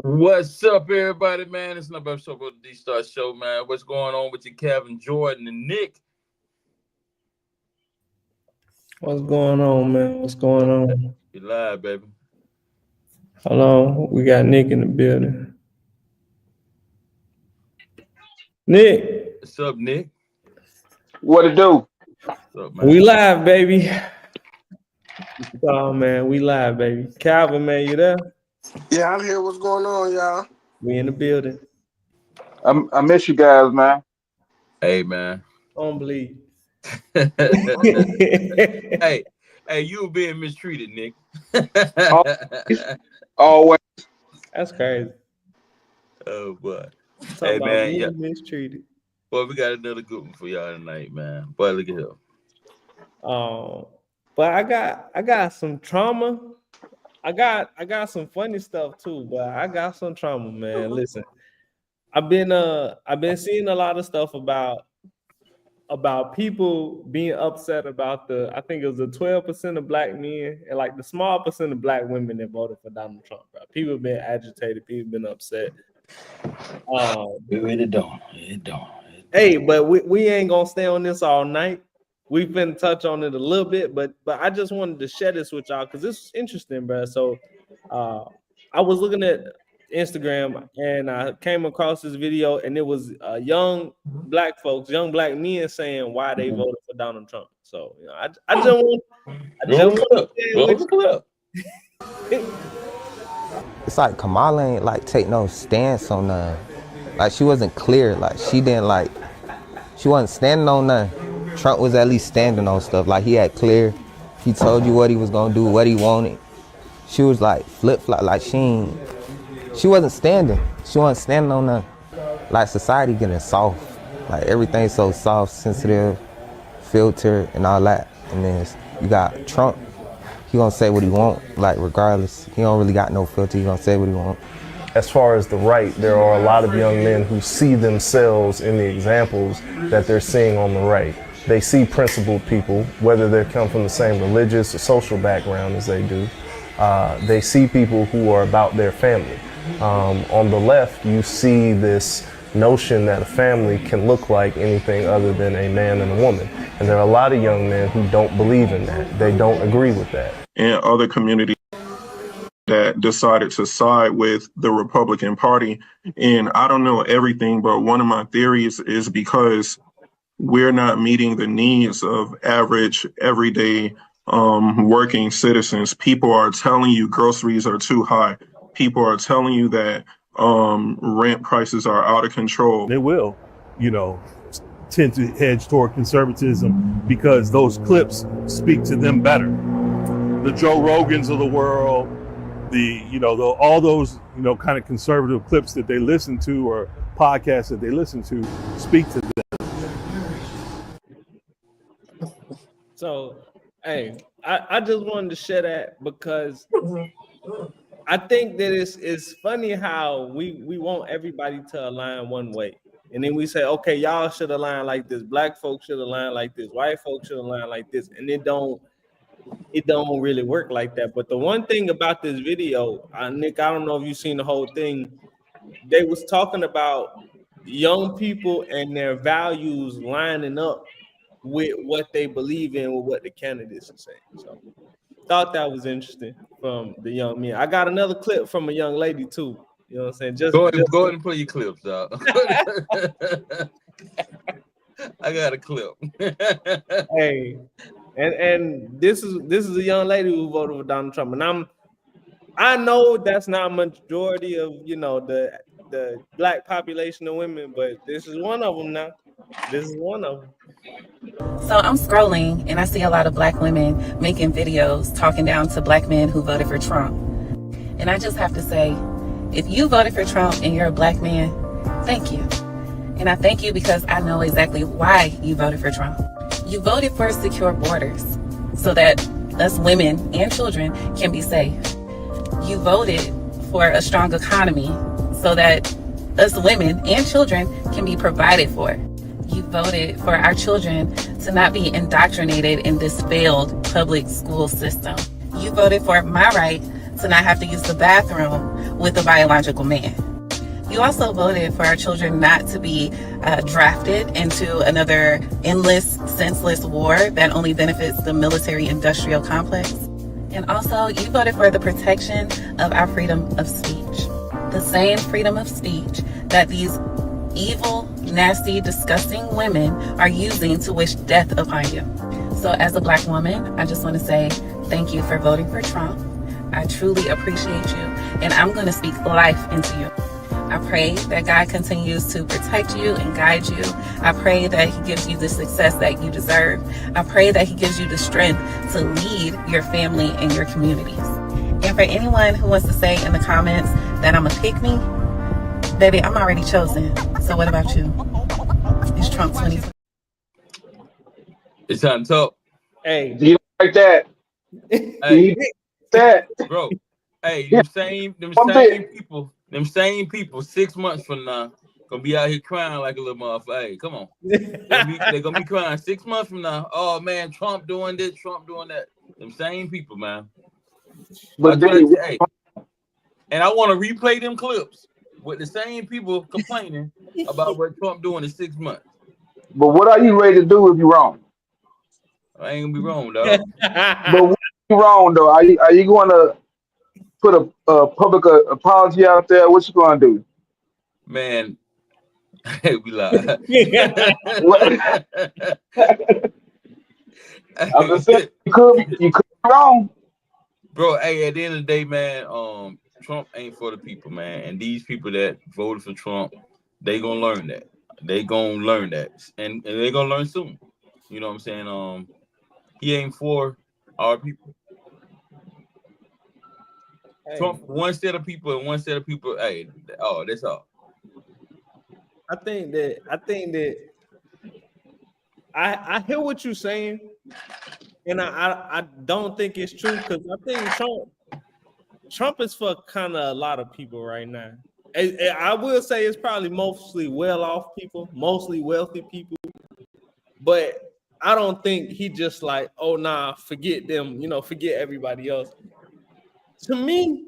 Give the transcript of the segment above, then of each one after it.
What's up, everybody, man? It's another episode of the Dee Starks Show, man. What's going on with you, Kevin, Jordan, and Nick? What's going on, man? What's going on? You live, baby. Hold on. We got Nick in the building. Nick. What's up, Nick? What it do? What's up, man? We live, baby. Oh, man. We live, baby. Calvin, man, you there? Yeah, I'm here. What's going on, y'all? We in the building. I miss you guys, man. Hey, man. Don't believe. hey, you were being mistreated, Nick. Always. That's crazy. Oh, boy. Hey, man. Yeah. Mistreated. Boy, we got another good one for y'all tonight, man. Boy, look at him. But I got some trauma. I got some funny stuff too, but I got some trauma, man. Listen, I've been seeing a lot of stuff about people being upset about I think it was the 12% of black men and like the small percent of black women that voted for Donald Trump, bro. People have been agitated, people have been upset. It don't. Hey, but we ain't gonna stay on this all night. We've been touch on it a little bit, but I just wanted to share this with y'all because this is interesting, bro. So I was looking at Instagram and I came across this video, and it was young black men saying why they voted for Donald Trump. So you know, I just want to clip. It's like Kamala ain't like take no stance on none. Like she wasn't clear. Like she wasn't standing on none. Trump was at least standing on stuff. Like he had clear. He told you what he was gonna do, what he wanted. She was like flip-flop. Like she wasn't standing. She wasn't standing on none. Like society getting soft. Like everything's so soft, sensitive, filtered, and all that. And then you got Trump. He gonna say what he want. Like regardless, he don't really got no filter. He gonna say what he want. As far as the right, there are a lot of young men who see themselves in the examples that they're seeing on the right. They see principled people, whether they come from the same religious or social background as they do. They see people who are about their family. On the left, you see this notion that a family can look like anything other than a man and a woman. And there are a lot of young men who don't believe in that. They don't agree with that. And other communities that decided to side with the Republican Party. And I don't know everything, but one of my theories is because we're not meeting the needs of average, everyday working citizens. People are telling you groceries are too high. People are telling you that rent prices are out of control. They will, tend to hedge toward conservatism because those clips speak to them better. The Joe Rogans of the world, all those, kind of conservative clips that they listen to or podcasts that they listen to speak to them. So, hey, I just wanted to share that because I think that it's funny how we want everybody to align one way. And then we say, okay, y'all should align like this. Black folks should align like this. White folks should align like this. And it don't really work like that. But the one thing about this video, Nick, I don't know if you've seen the whole thing. They was talking about young people and their values lining up with what they believe in, with what the candidates are saying. So thought that was interesting from the young men. I got another clip from a young lady too. You know what I'm saying? Go ahead and play your clips, dog. I got a clip. Hey, and this is a young lady who voted for Donald Trump, and I know that's not majority of the black population of women, but this is one of them now. This is one of them. So I'm scrolling and I see a lot of black women making videos talking down to black men who voted for Trump. And I just have to say, if you voted for Trump and you're a black man, thank you. And I thank you because I know exactly why you voted for Trump. You voted for secure borders so that us women and children can be safe. You voted for a strong economy so that us women and children can be provided for. You voted for our children to not be indoctrinated in this failed public school system. You voted for my right to not have to use the bathroom with a biological man. You also voted for our children not to be drafted into another endless, senseless war that only benefits the military-industrial complex. And also, you voted for the protection of our freedom of speech. The same freedom of speech that these evil, nasty, disgusting women are using to wish death upon you. So as a Black woman, I just want to say thank you for voting for Trump. I truly appreciate you, and I'm going to speak life into you. I pray that God continues to protect you and guide you. I pray that he gives you the success that you deserve. I pray that he gives you the strength to lead your family and your communities. And for anyone who wants to say in the comments that I'm a pick-me, baby, I'm already chosen. So what about you? It's Trump 2020. It's on top. Hey, Do you like that? Hey, That bro. Hey, Yeah. them same people 6 months from now gonna be out here crying like a little motherfucker. Hey, come on. They're gonna be crying 6 months from now. Oh man, Trump doing this, Trump doing that. Them same people, man. but Hey, and I want to replay them clips with the same people complaining about what Trump doing in 6 months. but what are you ready to do if you're wrong? I ain't gonna be wrong, dog. But what if you're wrong though? Are you going to put a public apology out there? What you going to do? Man, hey, we lied. What? I'm just saying, you could be wrong. Bro, hey, at the end of the day, man, Trump ain't for the people, man. And these people that voted for Trump, they gonna learn that. They gonna learn that. And they gonna learn soon. You know what I'm saying? He ain't for our people. hey, Trump, one set of people and one set of people, hey, oh, that's all. I think that I hear what you're saying, and I don't think it's true, because I think Trump is for kind of a lot of people right now. I will say it's probably mostly well-off people, mostly wealthy people, but I don't think he just like, oh nah, forget them, forget everybody else. To me,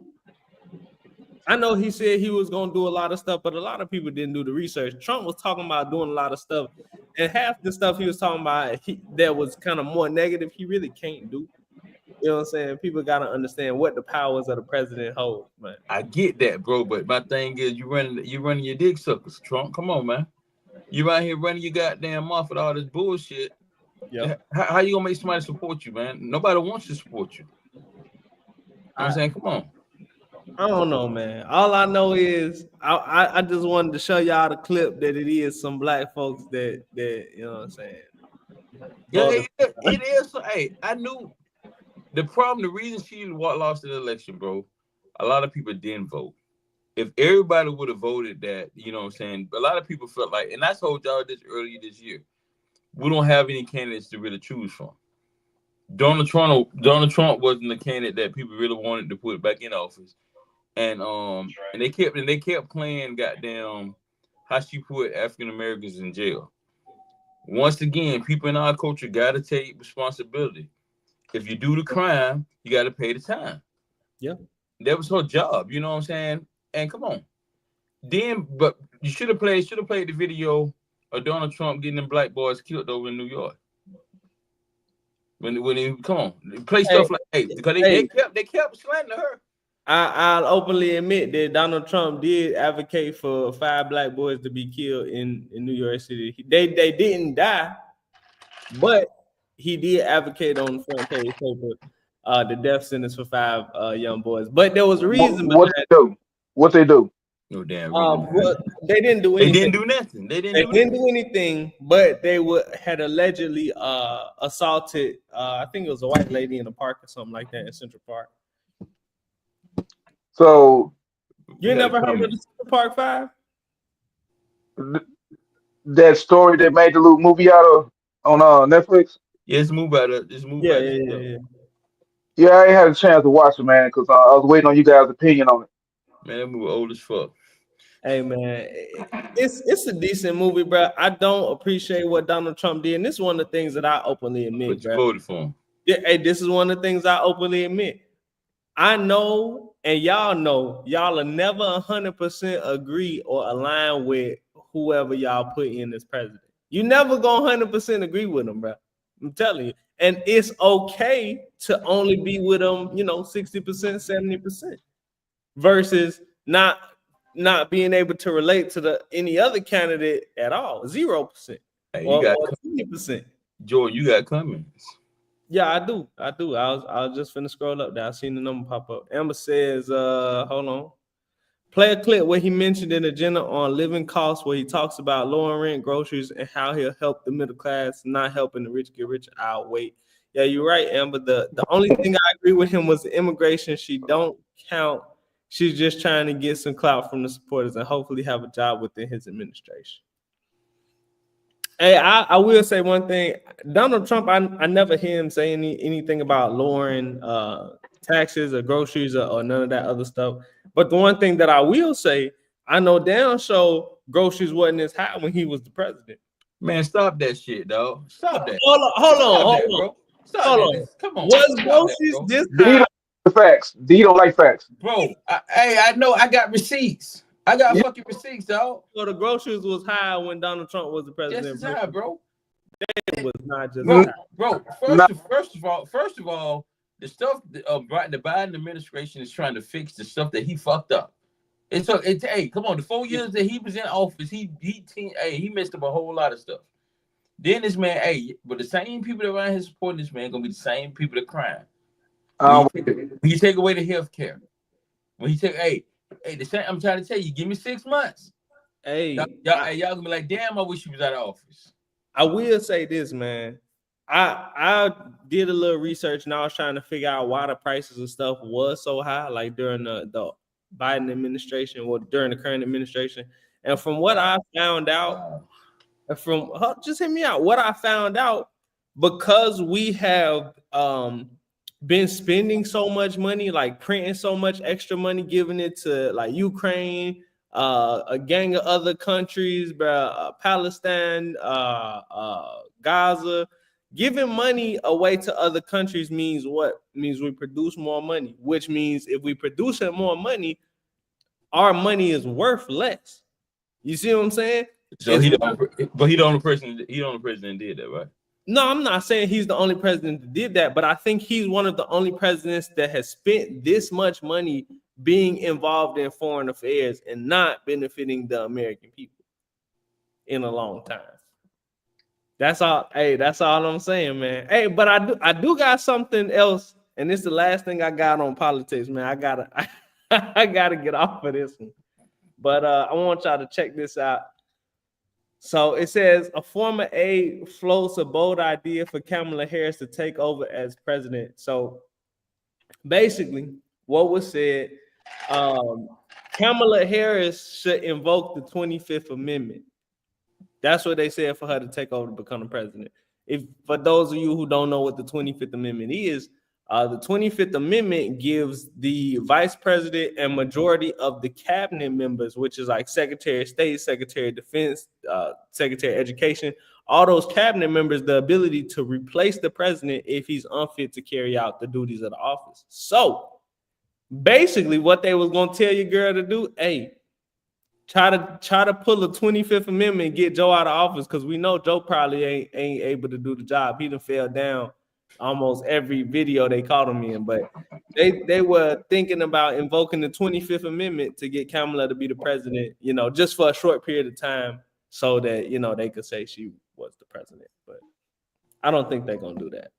I know he said he was gonna do a lot of stuff, but a lot of people didn't do the research. Trump was talking about doing a lot of stuff, and half the stuff he was talking about that was kind of more negative, he really can't do. You know what I'm saying? People gotta understand what the powers of the president hold, man. I get that, bro, but my thing is you running your dick suckers, Trump. Come on, man. You out here running your goddamn mouth with all this bullshit. Yeah. How you gonna make somebody support you, man? Nobody wants to support you. You know what I'm saying? Come on. I don't know, man. All I know is I just wanted to show y'all the clip that it is some Black folks that you know what I'm saying. Yeah, it is. Hey, I knew the problem. The reason she lost the election, bro. A lot of people didn't vote. If everybody would have voted that, you know what I'm saying, a lot of people felt like, and I told y'all this earlier this year, we don't have any candidates to really choose from. Donald Trump wasn't the candidate that people really wanted to put back in office. And they kept playing goddamn how she put African Americans in jail. Once again, people in our culture gotta take responsibility. If you do the crime, you gotta pay the time. Yeah. That was her job, you know what I'm saying? And come on. But you should have played the video of Donald Trump getting them black boys killed over in New York. When he come on, play stuff like because they kept slandering her. I'll openly admit that Donald Trump did advocate for 5 black boys to be killed in New York City. They didn't die, but he did advocate on the front page paper the death sentence for 5 young boys. But there was a reason. What they do? No damn reason. Well, they didn't do anything. They didn't do nothing. They didn't do anything, but they had allegedly assaulted. I think it was a white lady in a park or something like that in Central Park. So you never heard of the Central Park 5? That story they made the little movie out of on Netflix? Yeah, it's a movie out of Yeah. Yeah, I ain't had a chance to watch it, man, because I was waiting on you guys' opinion on it. Man, that movie old as fuck. Hey man, it's a decent movie, bro. I don't appreciate what Donald Trump did, and this is one of the things that I openly admit. But you voted for him. Yeah, hey, this is one of the things I openly admit. I know And y'all know y'all are never 100% agree or align with whoever y'all put in as president. You never gonna 100% agree with them, bro. I'm telling you. And it's okay to only be with them, 60%, 70%, versus not being able to relate to any other candidate at all, 0%, Hey, or 20%. Jordan, you got comments. Yeah, I do. I was just finna scroll up there. I seen the number pop up. Amber says, hold on. Play a clip where he mentioned an agenda on living costs, where he talks about lowering rent, groceries, and how he'll help the middle class, not helping the rich get rich. I'll wait. Yeah, you're right, Amber. The only thing I agree with him was the immigration. She don't count. She's just trying to get some clout from the supporters and hopefully have a job within his administration. Hey, I will say one thing. Donald Trump, I never hear him say anything about lowering taxes or groceries or none of that other stuff. But the one thing that I will say, I know damn sure groceries wasn't as high when he was the president. Man, stop that shit, dog. Stop that. Hold on, bro. Stop hold that. on. Come on. Was groceries this D high? don't like facts. D don't like facts. Bro, I know I got receipts. I got fucking receipts, dog. So the groceries was high when Donald Trump was the president. Just as high, bro. It was not just bro. First of all, the stuff the Biden administration is trying to fix the stuff that he fucked up. And so hey, come on, the 4 years that he was in office, he messed up a whole lot of stuff. Then this man, but the same people that around here supporting this man gonna be the same people that crying. When you take away the health care, when he take, the same, I'm trying to tell you, give me 6 months. Y'all gonna be like, damn, I wish he was out of office. I will say this, man. I did a little research and I was trying to figure out why the prices of stuff was so high, like during the Biden administration or during the current administration. And from what I found out, just hear me out. What I found out, because we have been spending so much money, like printing so much extra money, giving it to like Ukraine, a gang of other countries, Palestine, Gaza. Giving money away to other countries means what? Means we produce more money, which means if we produce more money, our money is worth less. You see what I'm saying? So he the only person that did that, right? No, I'm not saying he's the only president that did that, but I think he's one of the only presidents that has spent this much money being involved in foreign affairs and not benefiting the American people in a long time. That's all. Hey, that's all I'm saying, man. Hey, but I do got something else, and this is the last thing I got on politics, man. I gotta get off of this one. But I want y'all to check this out. So it says a former aide floats a bold idea for Kamala Harris to take over as president. So basically, what was said, Kamala Harris should invoke the 25th Amendment. That's what they said for her to take over to become the president. If for those of you who don't know what the 25th Amendment is, the 25th Amendment gives the vice president and majority of the cabinet members, which is like Secretary of State, Secretary of Defense, Secretary of Education, all those cabinet members, the ability to replace the president if he's unfit to carry out the duties of the office. So basically what they was going to tell your girl to do, try to pull a 25th Amendment and get Joe out of office, because we know Joe probably ain't able to do the job. He done fell down almost every video they caught him in, but they were thinking about invoking the 25th Amendment to get Kamala to be the president, just for a short period of time, so that they could say she was the president. But I don't think they're gonna do that.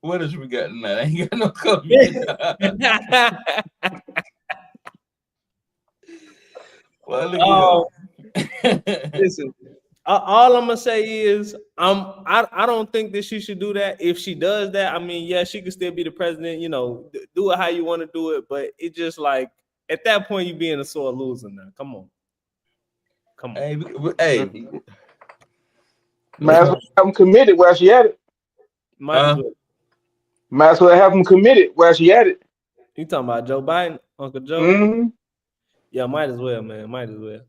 What else we got tonight? I ain't got no comment. Listen, all I'm gonna say is I don't think that she should do that. If she does that, I mean, yeah, she could still be the president. Do it how you want to do it, but it just like at that point you being a sore loser now. Come on. Might as well have them committed while she at it. Might as well have them committed while she at it. You talking about Joe Biden, Uncle Joe? Mm-hmm. Yeah, might as well, man. Might as well.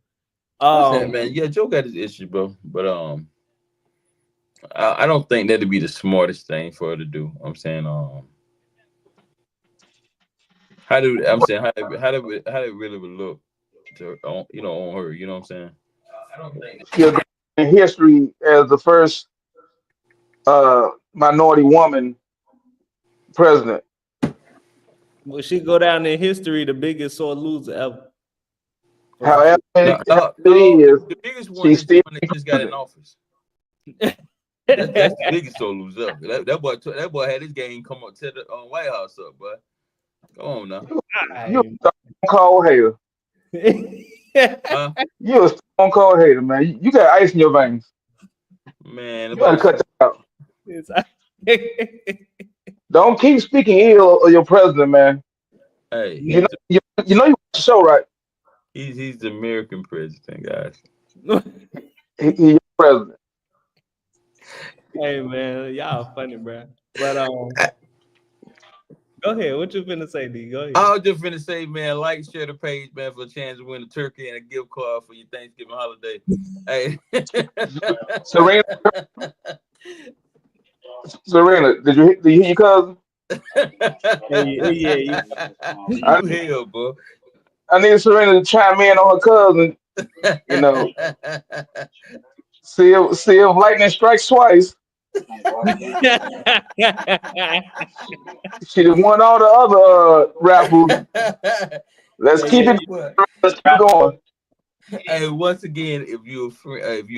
Man, yeah, Joe got his issue, bro. But I don't think that'd be the smartest thing for her to do. I'm saying, how did it really would look to on her? You know what I'm saying? She'll go in history as the first minority woman president. Will she go down in history the biggest sore loser ever? However, No, it is, the biggest one she's is the still one that just got in president. office. That's the biggest solo loser. That boy had his game come up to the White House up, but come on now. You a stone cold hater. Huh? You a stone cold hater, man. You got ice in your veins. Man, You gotta about cut that out. It's- Don't keep speaking ill of your president, man. hey, You know you watch the show, right? he's the American president, guys. He's your president. Hey man, y'all funny, bro. But go ahead. What you finna say, D? Go ahead. I was just finna say, man, like, share the page, man, for a chance to win a turkey and a gift card for your Thanksgiving holiday. Hey, Serena, did you hear your cousin? Yeah. You hell, bro. I need Serena to chime in on her cousin. You know, see if lightning strikes twice. She done won all the other raffles. Let's keep it going. Hey, once again, if you're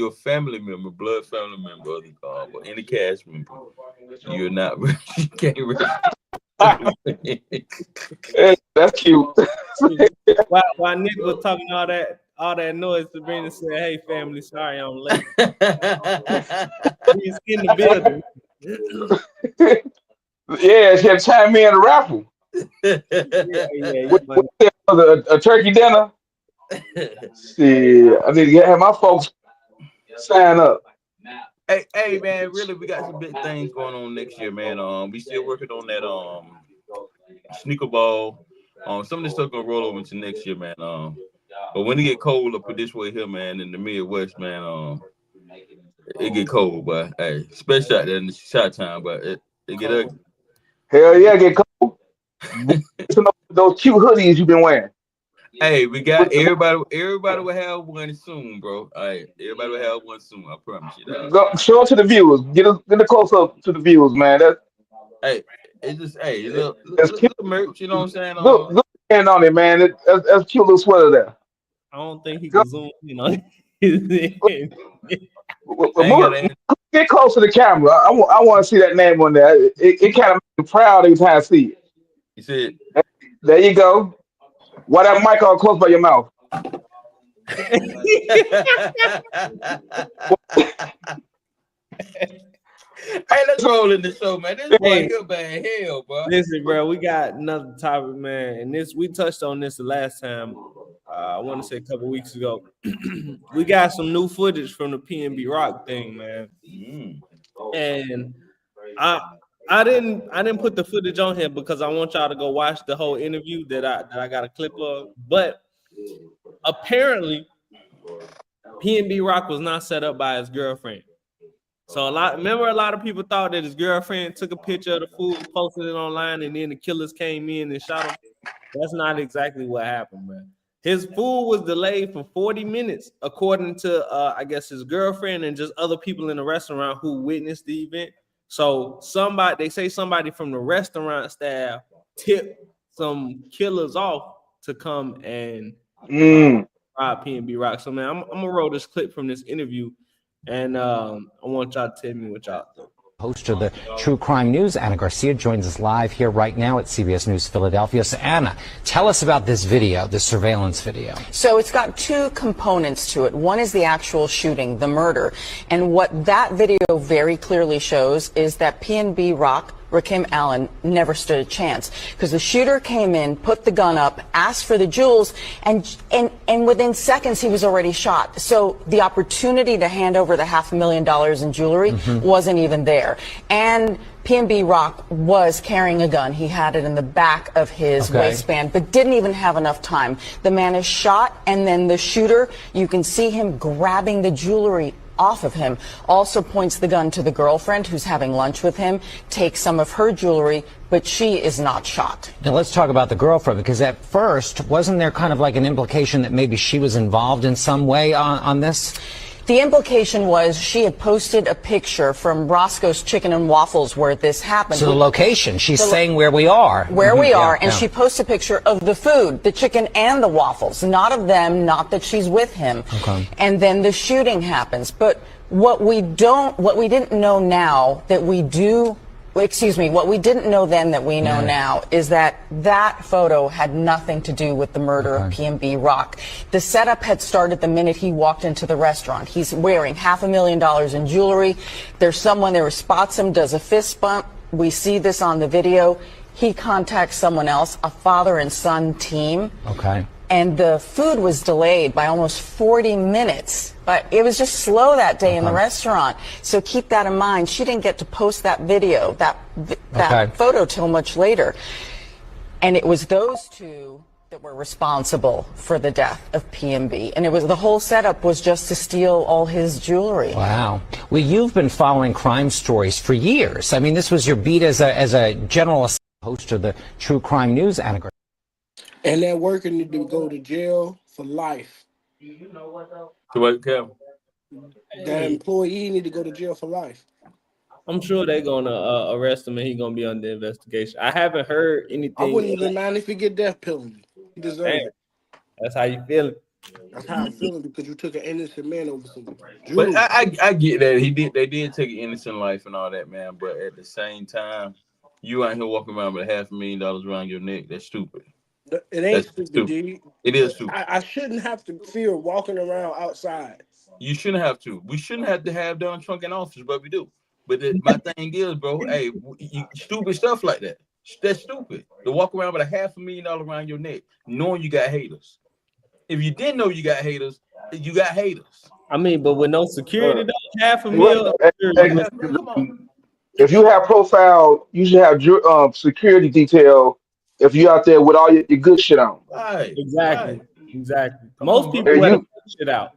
a family member, blood family member, or any cast member, you're not. You can't really. Hey, that's cute. While Nick was talking all that noise, Sabrina said, "Hey, family, sorry I'm late." He's in the building. Yeah, she had to chime in on the raffle. A turkey dinner. See, I need to have my folks sign up. Hey, man, really, we got some big things going on next year, man. We still working on that sneaker ball. Some of this stuff gonna roll over into next year, man. But when it get cold up this way here, man, in the Midwest, man, it get cold, but hey, especially out there in the shot time, but it get ugly. Hell yeah, get cold. Those cute hoodies you've been wearing. Hey, we got everybody will have one soon, bro. All right, everybody will have one soon. I promise you. Go, show it to the viewers. Get a close up to the viewers, man. Hey, it's just little merch. You know what I'm saying? Look hand on it, man. That's a cute little sweater there. I don't think he can zoom. You know. Get close to the camera. I want to see that name on there. It kind of makes me proud every time I see it. You see it? There you go. Why that mic all close by your mouth? Hey, let's roll in the show, man. This boy good, man. Hell, bro. Listen, bro, we got another topic, man, and we touched on this the last time. I want to say a couple weeks ago. We got some new footage from the PNB Rock thing, man. And I didn't put the footage on here because I want y'all to go watch the whole interview that I got a clip of. But apparently, PNB Rock was not set up by his girlfriend. So a lot of people thought that his girlfriend took a picture of the food, posted it online, and then the killers came in and shot him. That's not exactly what happened, man. His food was delayed for 40 minutes, according to I guess his girlfriend and just other people in the restaurant who witnessed the event. So somebody from the restaurant staff tipped some killers off to come and rob PNB Rock. So man, I'm gonna roll this clip from this interview, and I want y'all to tell me what y'all think. Host of the True Crime News, Anna Garcia, joins us live here right now at CBS News Philadelphia. So Anna, tell us about this video, this surveillance video. So it's got two components to it. One is the actual shooting, the murder. And what that video very clearly shows is that PNB Rock, Rakim Allen, never stood a chance because the shooter came in, put the gun up, asked for the jewels, and within seconds he was already shot. So the opportunity to hand over the $500,000 in jewelry wasn't even there. And PNB Rock was carrying a gun. He had it in the back of his waistband, but didn't even have enough time. The man is shot, and then the shooter, you can see him grabbing the jewelry off of him. Also points the gun to the girlfriend who's having lunch with him, takes some of her jewelry, but she is not shot. Now let's talk about the girlfriend, because at first, wasn't there kind of like an implication that maybe she was involved in some way on this? The implication was she had posted a picture from Roscoe's Chicken and Waffles where this happened. So the location, she's saying where we are. Where we are, and yeah. she posts a picture of the food, the chicken and the waffles, not of them, not that she's with him. Okay. And then the shooting happens. But what we didn't know now that we do, what we didn't know then that we know now is that that photo had nothing to do with the murder of PNB Rock. The setup had started the minute he walked into the restaurant. He's wearing $500,000 in jewelry. There's someone there who spots him, does a fist bump. We see this on the video. He contacts someone else, a father and son team. Okay. And the food was delayed by almost 40 minutes. But it was just slow that day in the restaurant. So keep that in mind. She didn't get to post that video, that photo till much later. And it was those two that were responsible for the death of PNB. And it was the whole setup was just to steal all his jewelry. Wow. Well, you've been following crime stories for years. I mean, this was your beat as a general host of the True Crime News Anchor. And that worker need to go to jail for life. So what, Kevin? That employee need to go to jail for life. I'm sure they're gonna arrest him and he's gonna be under investigation. I haven't heard anything. I wouldn't even mind if he get death penalty. He deserves it. That's how you feeling. That's how I'm feeling because you took an innocent man over some But jewelry. I get that they did take an innocent life and all that, man. But at the same time, you out here walking around with $500,000 around your neck. That's stupid. It ain't stupid, G. It is stupid. I shouldn't have to fear walking around outside. You shouldn't have to. We shouldn't have to have Don Trump in office, but we do. But my thing is, bro, hey, stupid stuff like that. That's stupid. To walk around with $500,000 around your neck, knowing you got haters. If you didn't know you got haters, you got haters. I mean, but with no security, though, $500,000. Come on. If you have profile, you should have security detail. If you're out there with all your good shit on. Right. Exactly. Right. Exactly. Most people let shit out.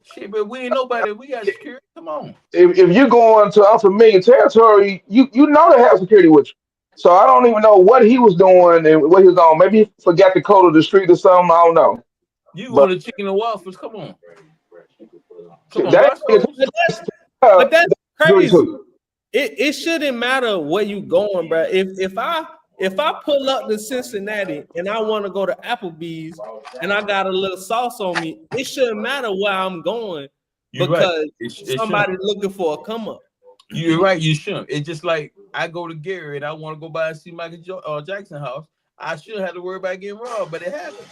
Shit, but we ain't nobody. We got security. Come on. If you go into unfamiliar territory, you know they have security with you. So I don't even know what he was doing and what he was on. Maybe he forgot the code of the street or something. I don't know. You go to Chicken and Waffles. Come on. Come on. But that's crazy. It shouldn't matter where you going, bro. If I pull up to Cincinnati and I want to go to Applebee's and I got a little sauce on me, it shouldn't matter where I'm going because somebody's looking for a come up. You're right. You shouldn't. It's just like I go to Gary and I want to go by and see Michael Jackson house. I shouldn't have to worry about getting robbed, but it happens.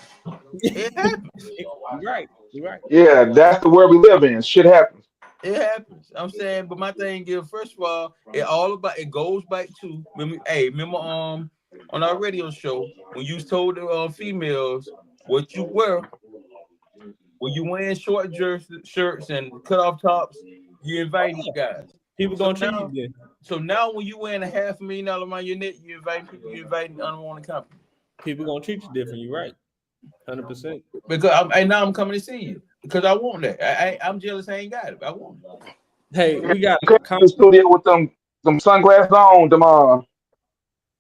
It happens. You're right. You're right. Yeah, that's the world we live in. Shit happens. It happens. I'm saying, but my thing is, first of all, it goes back to remember on our radio show when you told the females what you wear, when you wearing short shirts and cut off tops, you invite these guys. People gonna treat you. So now when you wearing $500,000 around your neck, you invite people, you inviting unwanted company. People gonna treat you different. You're right. 100%. Because now I'm coming to see you because I want that. I'm jealous I ain't got it. I want it. Hey, we got the studio with them sunglasses on.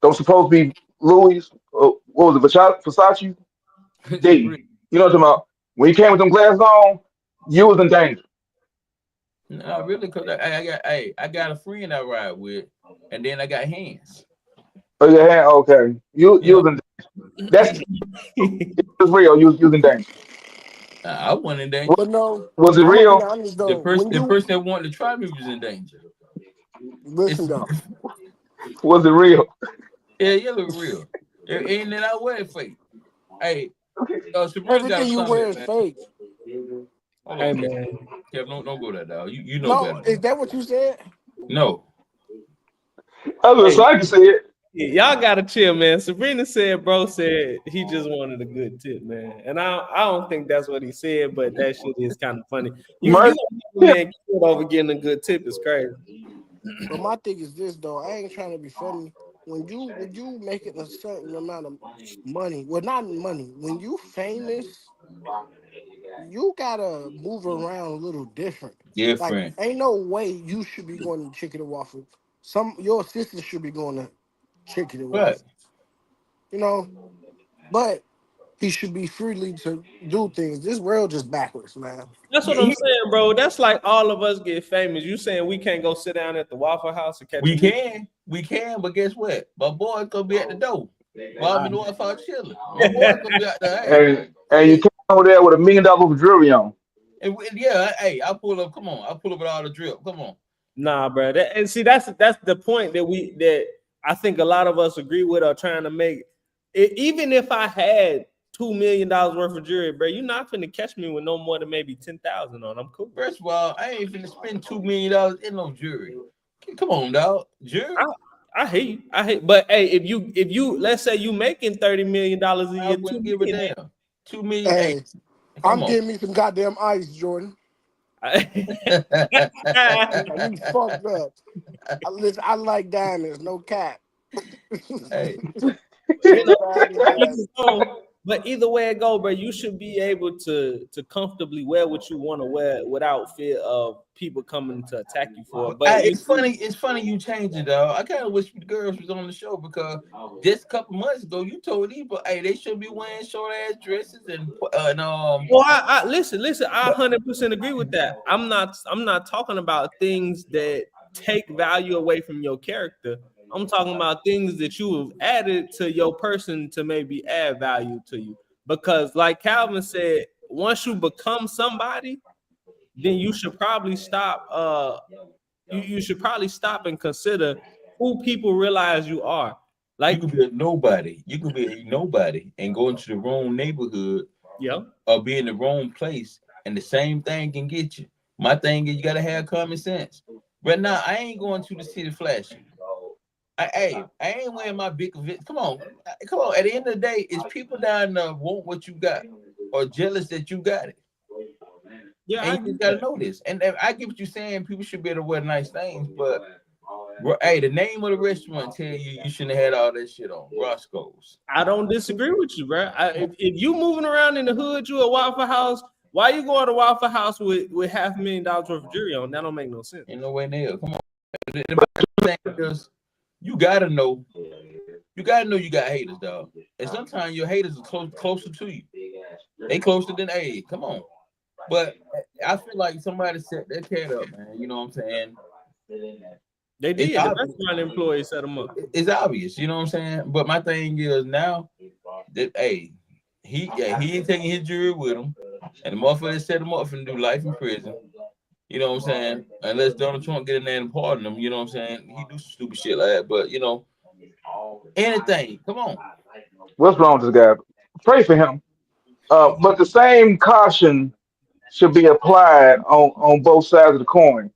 Them supposed to be Louis. What was it? Versace? D. You know what I'm talking about? When you came with them glasses on, you was in danger. No, really, because I got a friend I ride with, and then I got hands. Oh yeah, okay. You was in danger. That's it's real. You was in danger. I wasn't in danger. But no, was it real? The person that wanted to try me was in danger. Listen though. Was it real? Yeah, you look real. And then I wear it fake. Hey, everything you wear is fake. Hey man, Kevin, don't go that dog. You know better. Is that what you said? No. I was like to say it. Y'all gotta chill, man. Sabrina said, bro said he just wanted a good tip, man. And I don't think that's what he said, but that shit is kind of funny. You man killed over getting a good tip is crazy. But my thing is this though, I ain't trying to be funny. When you making a certain amount of money, well not money, when you famous, you gotta move around a little different. Like, Different. ain't no way you should be going to chicken and waffles. Your sister should be going to chicken and Right. waffles. You know, but he should be freely to do things. This world just backwards, man. That's what I'm saying, bro. That's like all of us get famous. You saying we can't go sit down at the Waffle House and catch We can, but guess what? My boy's gonna be at the door. While I'm in the Waffle House chilling. My boy's gonna be out there. Hey. And you came over there with $1 million of jewelry on. And yeah, hey, I pull up. Come on, I pull up with all the drip. Come on. Nah, bro. And see, that's the point that I think a lot of us agree with or trying to make. Even if I had $2 million worth of jewelry, bro, you're not finna catch me with no more than maybe 10,000 on. I'm cool. First of all, I ain't finna spend $2 million in no jewelry. Come on, dog. Jewelry. I hate you. But hey, if you let's say you making $30 million a year, I wouldn't give a damn. $2 million. Hey, I'm getting me some goddamn ice, Jordan. You fucked up. I like diamonds, no cap. Hey. But either way it go, bro, you should be able to comfortably wear what you want to wear without fear of people coming to attack you for it. But it's funny you changed it, dog. I kind of wish the girls was on the show because just a couple months ago you told these, but hey, they should be wearing short ass dresses and Well, I listen, I 100% agree with that. I'm not talking about things that take value away from your character. I'm talking about things that you have added to your person to maybe add value to you. Because like Calvin said, once you become somebody, then you should probably stop. You should probably stop and consider who people realize you are. Like you could be a nobody. You could be a nobody and go into the wrong neighborhood, or be in the wrong place, and the same thing can get you. My thing is you gotta have common sense. But now I ain't going to the city flashing. I ain't wearing my big event. Come on. At the end of the day, it's people down there want what you got or jealous that you got it. Yeah, and you just gotta know this. And I get what you're saying. People should be able to wear nice things, but hey, the name of the restaurant tell you shouldn't have had all that shit on. Roscoe's. I don't disagree with you, bro. If you moving around in the hood, you at Waffle House. Why you going to Waffle House with $500,000 worth of jewelry on? That don't make no sense. Ain't no way near. Come on. You gotta know you got haters, dog. And sometimes your haters are closer to you. They closer than come on. But I feel like somebody set that cat up, man. You know what I'm saying? They did. The restaurant employee set them up. It's obvious, you know what I'm saying? But my thing is now that he ain't taking his jury with him, and the motherfucker set him up for do life in prison. You know what I'm saying? Unless Donald Trump get in there and pardon him, you know what I'm saying? He do stupid shit like that, but you know, anything. Come on. What's wrong with this guy? Pray for him. But the same caution should be applied on both sides of the coin.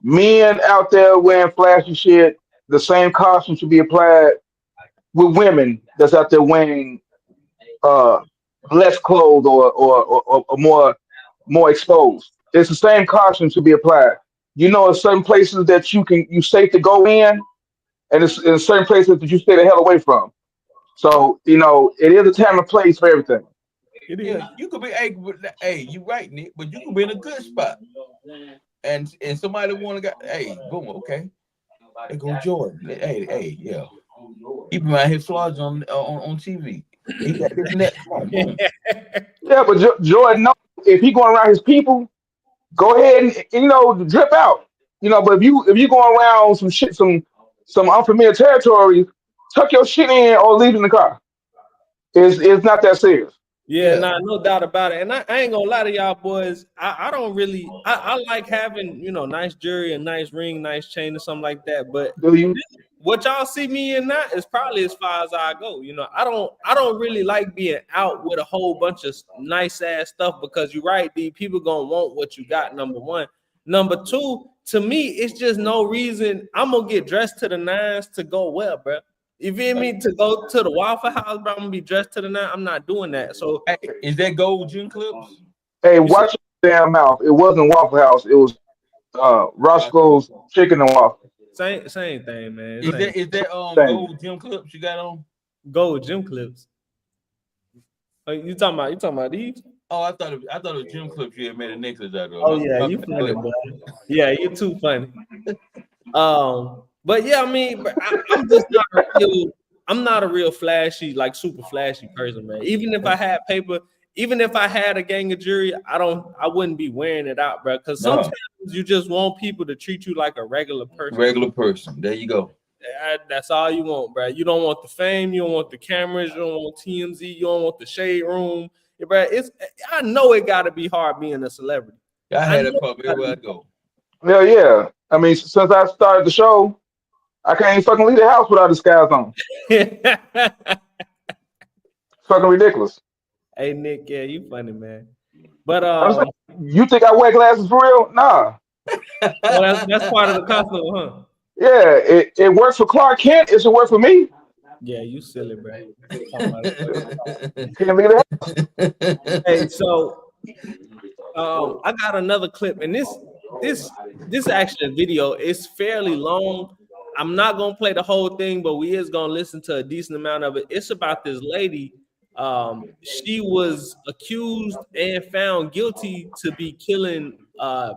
Men out there wearing flashy shit, the same caution should be applied with women that's out there wearing less clothes or more exposed. It's the same caution to be applied. You know, in certain places that you safe to go in, and it's in certain places that you stay the hell away from. So you know, it is a time and place for everything. Yeah, you could be you right, Nick, but you could be in a good spot, and somebody want to boom, okay, they go Jordan, yeah, he be out here flogging on TV. He got this net. Yeah, but Jordan, no, if he going around his people, go ahead and drip out. But if you going around some unfamiliar territory, tuck your shit in or leave it in the car. It's not that serious. Yeah, no doubt about it. And I ain't gonna lie to y'all boys. I don't really I like having nice jewelry, a nice ring, nice chain, or something like that. But what y'all see me in that is probably as far as I go. I don't really like being out with a whole bunch of nice ass stuff because you're right, D. People gonna want what you got. Number one. Number two, to me, it's just no reason I'm gonna get dressed to the nines to go well, bro. You feel me? To go to the Waffle House, bro, I'm gonna be dressed to the nines. I'm not doing that. So, is that gold gym clips? Hey, watch your damn mouth. It wasn't Waffle House. It was Roscoe's Chicken and Waffle. Same thing, man. Is that gold gym clips you got on? Gold gym clips. You talking about these? Oh, I thought it was gym clips you had made a necklace out of. Oh yeah, you funny, boy. Yeah, you too funny. But yeah, I mean, I'm just not a real. I'm not a real flashy, like super flashy person, man. Even if I had paper, even if I had a gang of jewelry, I wouldn't be wearing it out, bro. Because sometimes you just want people to treat you like a regular person. Regular person. There you go. That's all you want, bro. You don't want the fame, you don't want the cameras, you don't want TMZ, you don't want the shade room. Yeah, bro, I know it gotta be hard being a celebrity. I had that problem everywhere I go. Hell yeah. I mean, since I started the show, I can't even fucking leave the house without a disguise on. Fucking ridiculous. Hey Nick, yeah, you funny, man. But you think I wear glasses for real? Nah. Well, that's part of the costume, huh? Yeah, it works for Clark Kent. It should work for me. Yeah, you silly, bro. Can't leave the house. Hey, so I got another clip, and this actually video is fairly long. I'm not gonna play the whole thing, but we is gonna listen to a decent amount of it. It's about this lady. She was accused and found guilty to be killing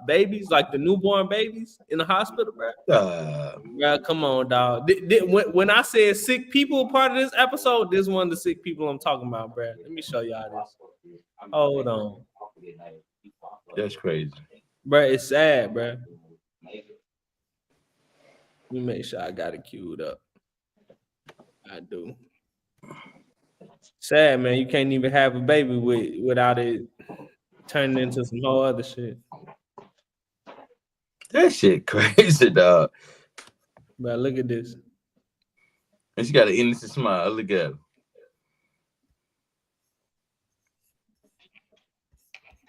babies, like the newborn babies in the hospital, bro. Bro, come on, dog. When I said sick people part of this episode, this one of the sick people I'm talking about, bro. Let me show y'all this. Hold on. That's crazy, bro. It's sad, bro. Let me make sure I got it queued up. I do. Sad, man. You can't even have a baby without it turning into some whole other shit. That shit crazy, dog. But look at this. And she got an innocent smile. Look at her.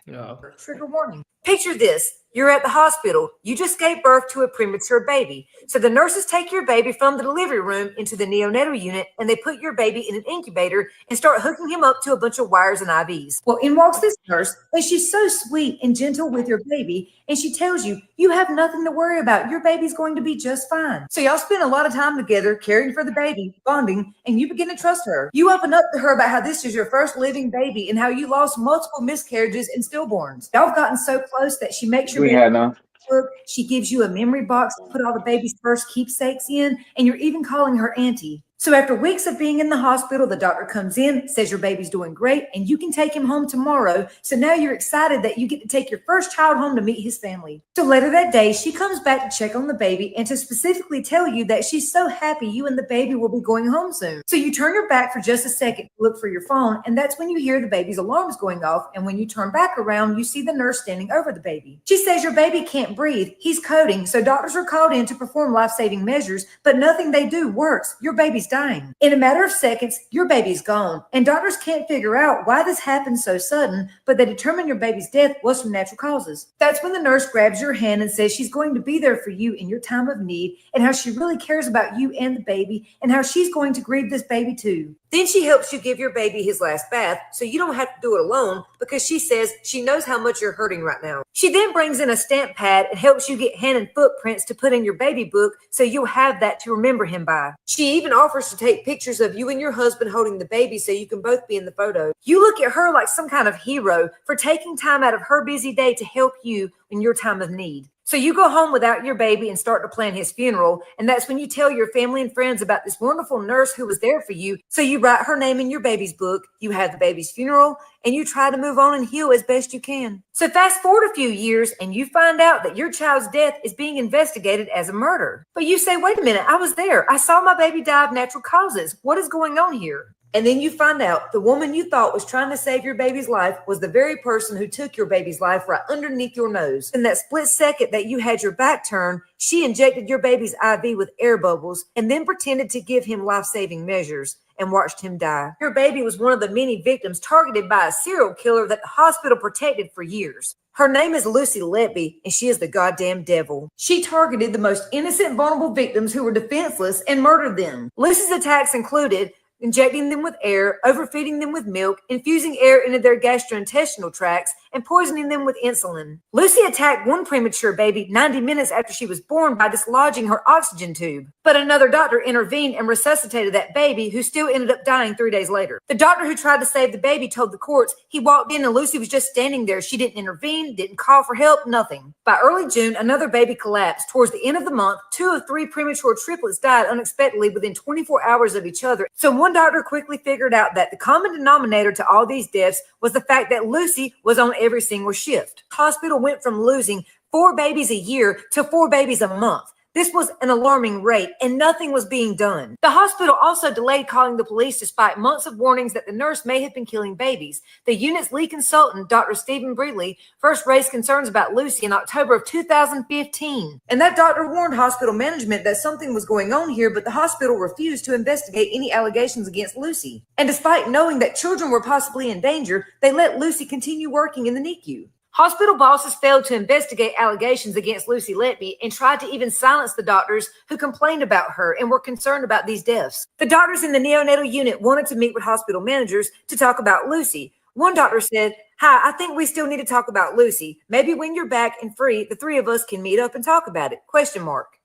Yeah. Trigger warning. Picture this. You're at the hospital. You just gave birth to a premature baby. So the nurses take your baby from the delivery room into the neonatal unit, and they put your baby in an incubator and start hooking him up to a bunch of wires and IVs. Well, in walks this nurse, and she's so sweet and gentle with your baby, and she tells you, you have nothing to worry about. Your baby's going to be just fine. So y'all spend a lot of time together caring for the baby, bonding, and you begin to trust her. You open up to her about how this is your first living baby and how you lost multiple miscarriages and stillborns. Y'all have gotten so close that she makes your book. She gives you a memory box to put all the baby's first keepsakes in, and you're even calling her auntie. So after weeks of being in the hospital, the doctor comes in, says your baby's doing great, and you can take him home tomorrow. So now you're excited that you get to take your first child home to meet his family. So later that day, she comes back to check on the baby and to specifically tell you that she's so happy you and the baby will be going home soon. So you turn your back for just a second to look for your phone, and that's when you hear the baby's alarms going off. And when you turn back around, you see the nurse standing over the baby. She says your baby can't breathe. He's coding. So doctors are called in to perform life-saving measures, but nothing they do works. Your baby's dying. In a matter of seconds, your baby's gone. And doctors can't figure out why this happened so sudden, but they determine your baby's death was from natural causes. That's when the nurse grabs your hand and says she's going to be there for you in your time of need, and how she really cares about you and the baby, and how she's going to grieve this baby too. Then she helps you give your baby his last bath, so you don't have to do it alone, because she says she knows how much you're hurting right now. She then brings in a stamp pad and helps you get hand and footprints to put in your baby book, so you'll have that to remember him by. She even offers to take pictures of you and your husband holding the baby so you can both be in the photo. You look at her like some kind of hero for taking time out of her busy day to help you in your time of need. So you go home without your baby and start to plan his funeral, and that's when you tell your family and friends about this wonderful nurse who was there for you. So you write her name in your baby's book, you have the baby's funeral, and you try to move on and heal as best you can. So fast forward a few years, and you find out that your child's death is being investigated as a murder. But you say, wait a minute, I was there. I saw my baby die of natural causes. What is going on here? And then you find out the woman you thought was trying to save your baby's life was the very person who took your baby's life right underneath your nose. In that split second that you had your back turned, she injected your baby's IV with air bubbles and then pretended to give him life-saving measures and watched him die. Your baby was one of the many victims targeted by a serial killer that the hospital protected for years. Her name is Lucy Letby, and she is the goddamn devil. She targeted the most innocent, vulnerable victims who were defenseless and murdered them. Lucy's attacks included injecting them with air, overfeeding them with milk, infusing air into their gastrointestinal tracts, and poisoning them with insulin. Lucy attacked one premature baby 90 minutes after she was born by dislodging her oxygen tube. But another doctor intervened and resuscitated that baby, who still ended up dying 3 days later. The doctor who tried to save the baby told the courts he walked in and Lucy was just standing there. She didn't intervene, didn't call for help, nothing. By early June, another baby collapsed. Towards the end of the month, 2 of 3 premature triplets died unexpectedly within 24 hours of each other. So one doctor quickly figured out that the common denominator to all these deaths was the fact that Lucy was on every single shift. The hospital went from losing 4 babies a year to 4 babies a month. This was an alarming rate, and nothing was being done. The hospital also delayed calling the police despite months of warnings that the nurse may have been killing babies. The unit's lead consultant, Dr. Stephen Breedley, first raised concerns about Lucy in October of 2015. And that doctor warned hospital management that something was going on here, but the hospital refused to investigate any allegations against Lucy. And despite knowing that children were possibly in danger, they let Lucy continue working in the NICU. Hospital bosses failed to investigate allegations against Lucy Letby and tried to even silence the doctors who complained about her and were concerned about these deaths. The doctors in the neonatal unit wanted to meet with hospital managers to talk about Lucy. One doctor said, "Hi, I think we still need to talk about Lucy. Maybe when you're back and free, the 3 of us can meet up and talk about it." ?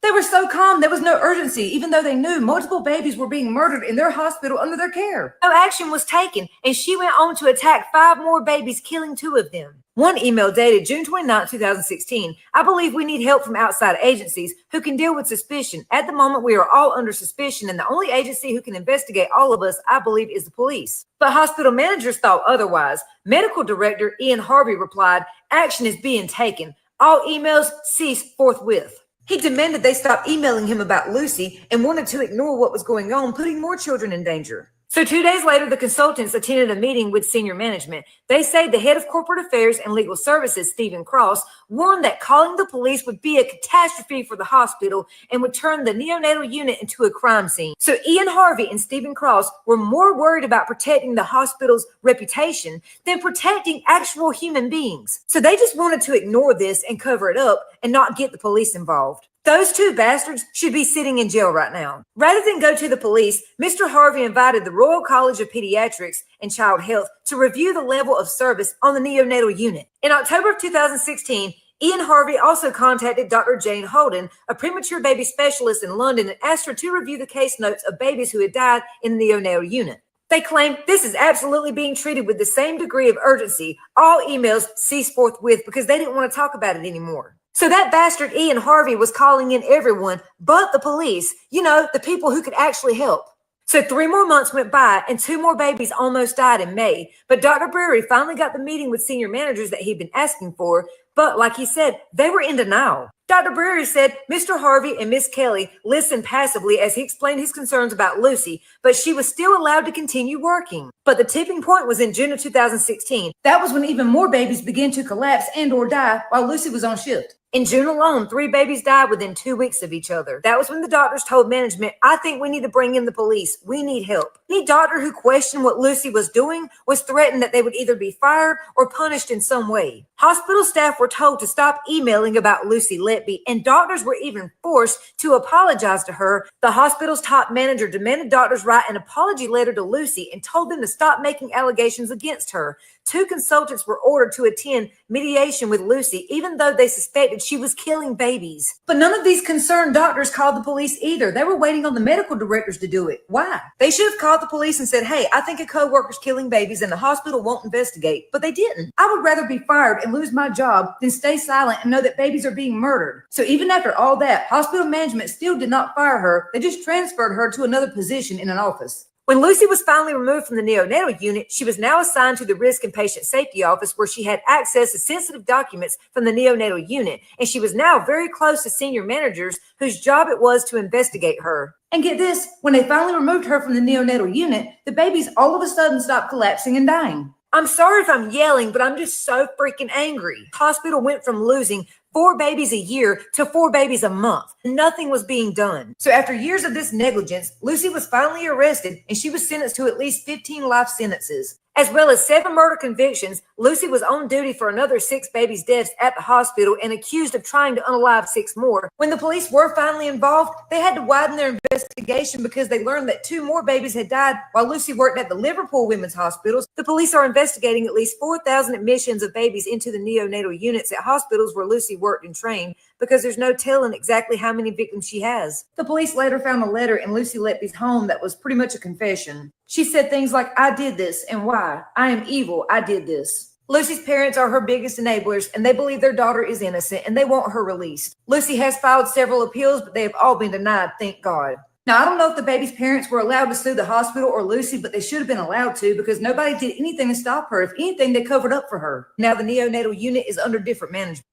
They were so calm, there was no urgency, even though they knew multiple babies were being murdered in their hospital under their care. No action was taken, and she went on to attack 5 more babies, killing 2 of them. One email dated June 29, 2016. "I believe we need help from outside agencies who can deal with suspicion. At the moment, we are all under suspicion, and the only agency who can investigate all of us, I believe, is the police." But hospital managers thought otherwise. Medical director Ian Harvey replied, "Action is being taken. All emails cease forthwith." He demanded they stop emailing him about Lucy and wanted to ignore what was going on, putting more children in danger. So 2 days later, the consultants attended a meeting with senior management. They say the head of corporate affairs and legal services, Stephen Cross, warned that calling the police would be a catastrophe for the hospital and would turn the neonatal unit into a crime scene. So Ian Harvey and Stephen Cross were more worried about protecting the hospital's reputation than protecting actual human beings. So they just wanted to ignore this and cover it up and not get the police involved. Those 2 bastards should be sitting in jail right now. Rather than go to the police, Mr. Harvey invited the Royal College of Pediatrics and Child Health to review the level of service on the neonatal unit. In October of 2016, Ian Harvey also contacted Dr. Jane Holden, a premature baby specialist in London, and asked her to review the case notes of babies who had died in the neonatal unit. They claim this is absolutely being treated with the same degree of urgency. All emails cease forthwith because they didn't want to talk about it anymore. So that bastard Ian Harvey was calling in everyone but the police, the people who could actually help. So 3 more months went by and 2 more babies almost died in May. But Dr. Brewery finally got the meeting with senior managers that he'd been asking for. But like he said, they were in denial. Dr. Brewery said Mr. Harvey and Miss Kelly listened passively as he explained his concerns about Lucy, but she was still allowed to continue working. But the tipping point was in June of 2016. That was when even more babies began to collapse and or die while Lucy was on shift. In June alone, 3 babies died within 2 weeks of each other. That was when the doctors told management, "I think we need to bring in the police. We need help." Any doctor who questioned what Lucy was doing was threatened that they would either be fired or punished in some way. Hospital staff were told to stop emailing about Lucy Letby, and doctors were even forced to apologize to her. The hospital's top manager demanded doctors write an apology letter to Lucy and told them to stop making allegations against her. 2 consultants were ordered to attend mediation with Lucy, even though they suspected she was killing babies. But none of these concerned doctors called the police either. They were waiting on the medical directors to do it. Why? They should have called the police and said, "Hey, I think a co-worker's killing babies and the hospital won't investigate." But they didn't. I would rather be fired and lose my job than stay silent and know that babies are being murdered. So even after all that, hospital management still did not fire her. They just transferred her to another position in an office. When Lucy was finally removed from the neonatal unit, she was now assigned to the Risk and Patient Safety Office, where she had access to sensitive documents from the neonatal unit, and she was now very close to senior managers whose job it was to investigate her. And get this, when they finally removed her from the neonatal unit, the babies all of a sudden stopped collapsing and dying. I'm sorry if I'm yelling, but I'm just so freaking angry. The hospital went from losing 4 babies a year to 4 babies a month. Nothing was being done. So after years of this negligence, Lucy was finally arrested and she was sentenced to at least 15 life sentences. As well as 7 murder convictions, Lucy was on duty for another 6 babies' deaths at the hospital and accused of trying to unalive 6 more. When the police were finally involved, they had to widen their investigation because they learned that 2 more babies had died while Lucy worked at the Liverpool Women's Hospitals. The police are investigating at least 4,000 admissions of babies into the neonatal units at hospitals where Lucy worked and trained because there's no telling exactly how many victims she has. The police later found a letter in Lucy Letby's home that was pretty much a confession. She said things like, "I did this, and why? I am evil. I did this." Lucy's parents are her biggest enablers, and they believe their daughter is innocent, and they want her released. Lucy has filed several appeals, but they have all been denied, thank God. Now, I don't know if the baby's parents were allowed to sue the hospital or Lucy, but they should have been allowed to because nobody did anything to stop her. If anything, they covered up for her. Now the neonatal unit is under different management.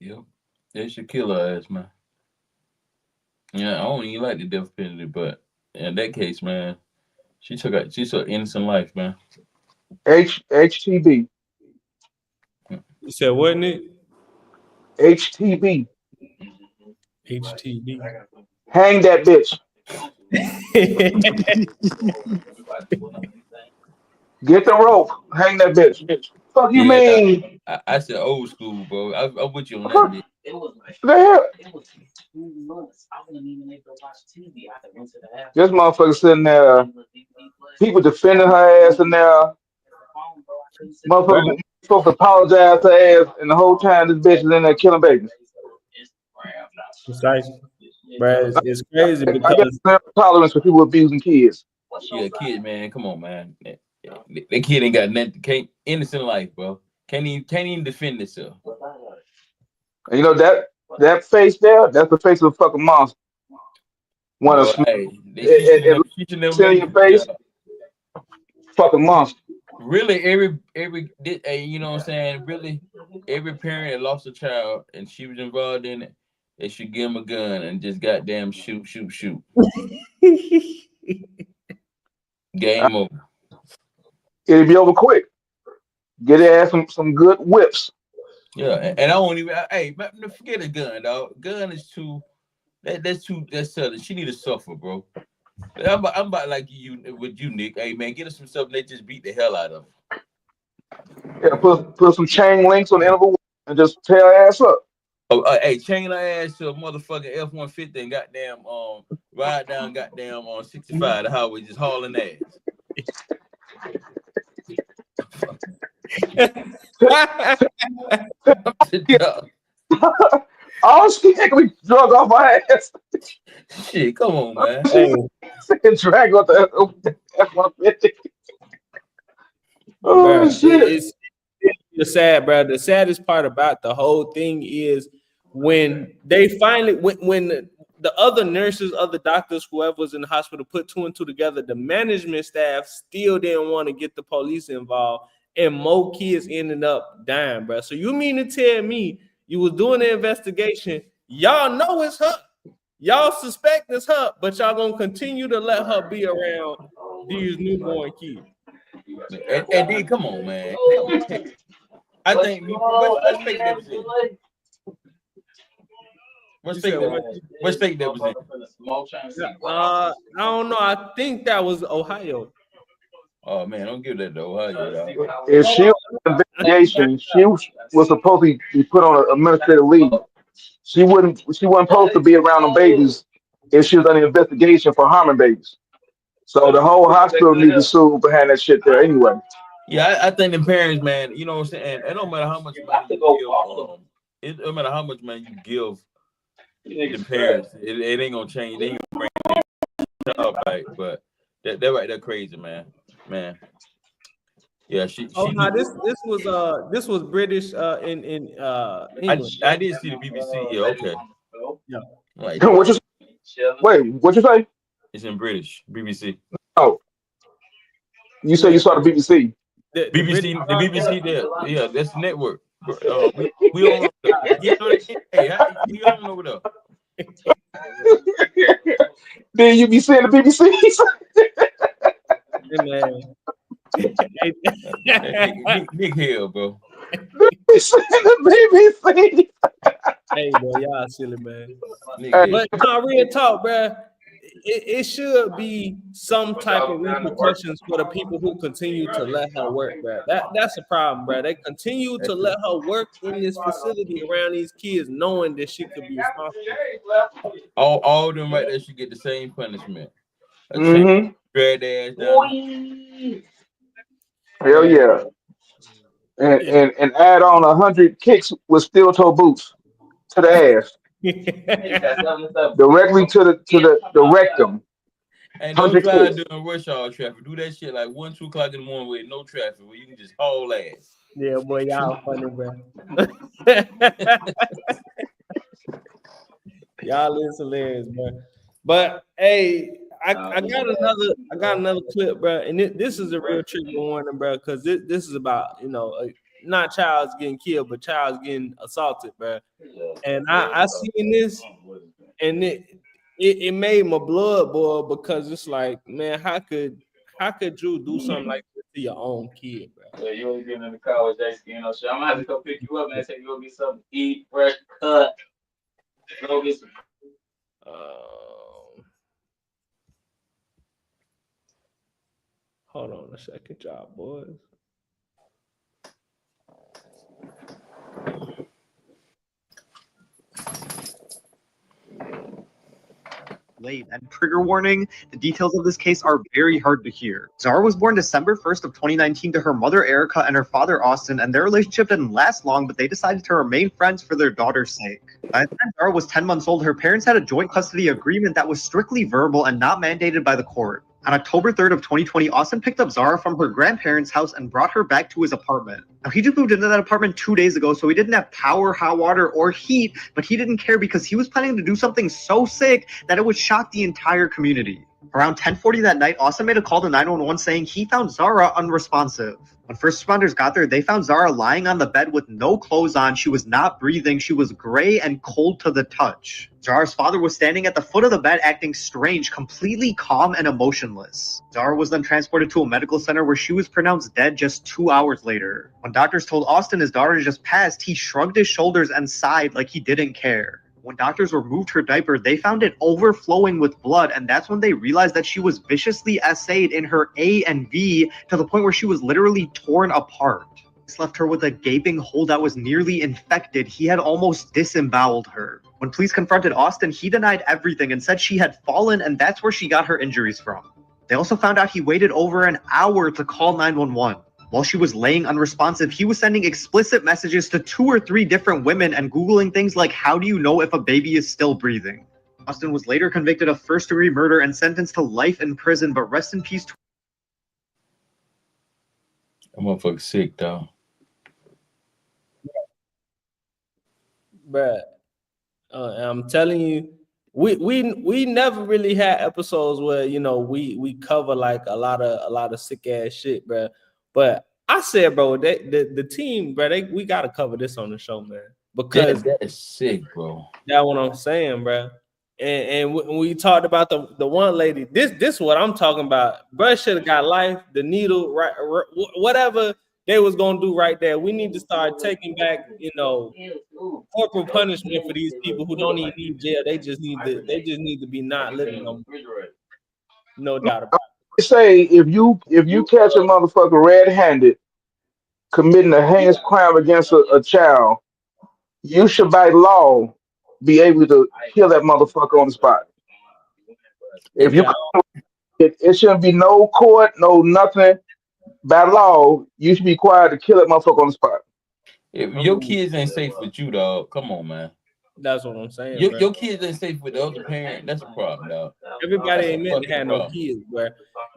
Yep. They should kill her ass, man. Yeah, I don't even like the death penalty, but in that case, man, she took an innocent life, man. HTB. You said what, Nick? HTB. HTB. Hang that bitch. Get the rope. Hang that bitch. Fuck you mean? I said old school, bro. I'm with you on that, bitch. The hell? This motherfucker sitting there. People defending her ass in there. Motherfucker supposed to apologize to her ass, and the whole time this bitch is in there killing babies. Precisely. Bro, it's crazy I because got tolerance for people abusing kids. Yeah, kid, man. Come on, man. That kid ain't got nothing. Can't innocent life, bro. Can't even defend itself. And you know that face there, that's the face of a fucking monster. One of your face, fucking monster. Really, every you know what I'm saying? Really, every parent that lost a child and she was involved in it, they should give him a gun and just goddamn shoot. Game over. It'll be over quick. Get her ass some good whips. Yeah, and I won't even. Hey, forget a gun, dog. Gun is too. That's southern. She need to suffer, bro. I'm about like you with you, Nick. Hey, man, get her some stuff. And they just beat the hell out of her. Yeah, put some chain links on the end of a and just tear her ass up. Oh, hey, chain her ass to a motherfucking F-150 and goddamn ride down goddamn on 65 the highway, just hauling ass. Oh, she can't be drug off my ass. Shit, come on, man. Drag on the F-150. Oh, shit. It's sad, bro. The saddest part about the whole thing is when they finally, when the other nurses, other doctors, whoever was in the hospital put 2 and 2 together, the management staff still didn't want to get the police involved, and more kids ended up dying, bro. So you mean to tell me you was doing the investigation, y'all know it's her, y'all suspect it's her, but y'all gonna continue to let her be around these newborn kids? And then come on, man. I think let's take that position. What state that was in? I don't know. I think that was Ohio. Oh man, don't give that to Ohio. If she was in investigation, she was supposed to be put on an administrative leave. She wasn't supposed to be around the babies if she was under investigation for harming babies. So the whole hospital needs to sue behind that shit there anyway. Yeah, I think the parents, man, you know what I'm saying? It don't matter how much money you give, it don't matter how much money you give the parents, it ain't gonna change. They ain't gonna bring the job back, but they're right, they're crazy, man. Yeah, she this was British in England. I did see the BBC. Yeah, okay. Yeah. Like, What'd you say? It's in British BBC. Oh, you said you saw the BBC. The BBC there. Yeah, that's the network. We on. Hey, you on over there? Then you be seeing the BBC. Big hell, bro. Be seeing the BBC. Hey, bro, y'all silly, man. But no, real talk, bro. it should be some type of repercussions for the people who continue to let her work, bro. That's a problem, bro. They continue to let her work in this facility around these kids, knowing that she could be responsible. All of them right there should get the same punishment. A chain, Mm-hmm. drag their ass down. Hell yeah. And add on 100 kicks with steel toe boots to the ass. Directly to the rectum. And don't 100 drive kicks. during rush hour traffic. Do that shit like 1, 2 o'clock in the morning with no traffic, where you can just haul ass. Yeah, boy, y'all funny, bro. Y'all is hilarious, bro. But hey, I got another clip, bro, and this is a real trigger warning, bro, because this is about not child's getting killed, but child's getting assaulted, bro. And I seen this, and it made my blood boil because it's like, man, how could you do something like this to your own kid, bro? Yeah, you ain't getting in the car with Jay Skin on shit. I'm gonna have to go pick you up and take you go get something to eat, fresh cut. Go get some. Hold on a second, y'all boys. Late and trigger warning, the details of this case are very hard to hear. Zara was born December 1st of 2019 to her mother Erica and her father Austin, and their relationship didn't last long, but they decided to remain friends for their daughter's sake. By the time Zara was 10 months old, her parents had a joint custody agreement that was strictly verbal and not mandated by the court. On October 3rd of 2020, Austin picked up Zara from her grandparents' house and brought her back to his apartment. Now, he just moved into that apartment 2 days ago, so he didn't have power, hot water, or heat, but he didn't care because he was planning to do something so sick that it would shock the entire community. Around 10:40 that night, Austin made a call to 911 saying he found Zara unresponsive. When first responders got there, they found Zara lying on the bed with no clothes on. She was not breathing. She was gray and cold to the touch. Zara's father was standing at the foot of the bed acting strange, completely calm and emotionless. Zara was then transported to a medical center where she was pronounced dead just 2 hours later. When doctors told Austin his daughter just passed, he shrugged his shoulders and sighed like he didn't care. When doctors removed her diaper, they found it overflowing with blood, and that's when they realized that she was viciously essayed in her A and V to the point where she was literally torn apart. This left her with a gaping hole that was nearly infected. He had almost disemboweled her. When police confronted Austin, he denied everything and said she had fallen, and that's where she got her injuries from. They also found out he waited over an hour to call 911. While she was laying unresponsive, he was sending explicit messages to 2 or 3 different women and Googling things like, how do you know if a baby is still breathing? Austin was later convicted of first-degree murder and sentenced to life in prison, but rest in peace. That motherfucker sick, though. Bruh, I'm telling you, we never really had episodes where we cover like a lot of sick ass shit, bruh. But I said, bro, the team, bro, we gotta cover this on the show, man, because that is sick, bro. That's what I'm saying, bro. And when we talked about the one lady, this what I'm talking about. Bro should have got life, the needle, right, whatever they was gonna do right there. We need to start taking back, corporal punishment for these people who don't even need jail. They just need to be not living no more. No doubt about it. Say if you catch a motherfucker red-handed committing a heinous crime against a child, you should by law be able to kill that motherfucker on the spot. If you it shouldn't be no court, no nothing. By law, you should be required to kill that motherfucker on the spot. If your kids ain't safe with you, dog, come on, man. That's what I'm saying. Your kids ain't safe with the other parent. That's a problem, dog. Everybody ain't meant to have no kids, bro.